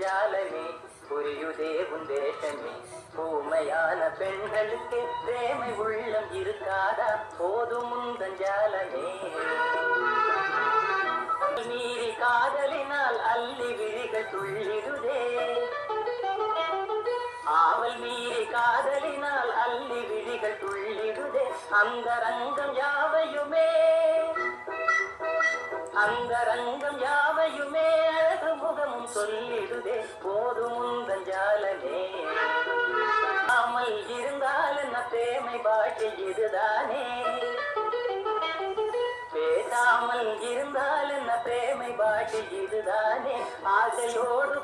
ஜாலமே புரியுதே உந்தேசமே பூமையான பெண்களுக்கு பிரேமை உள்ளம் இருக்காதா போதும் முந்தஞ்சாலமே மீறி காதலினால் அள்ளி விழிகள் துள்ளிடுதே ஆவல் மீறி காதலினால் அள்ளி விழிகள் துள்ளிடுதே அந்த ரங்கம் யாவையுமே அந்த ரங்கம் யாவையுமே அழகு முகமும் சொல்லிடுதே போதும் முந்தஞ்சாலமே அமல் இருந்தால் என்ன பிரேமை பாட்டு இதுதானே பேசாமல் இருந்தால் என்ன பிரேமை பாட்டு இதுதானே ஆசையோடு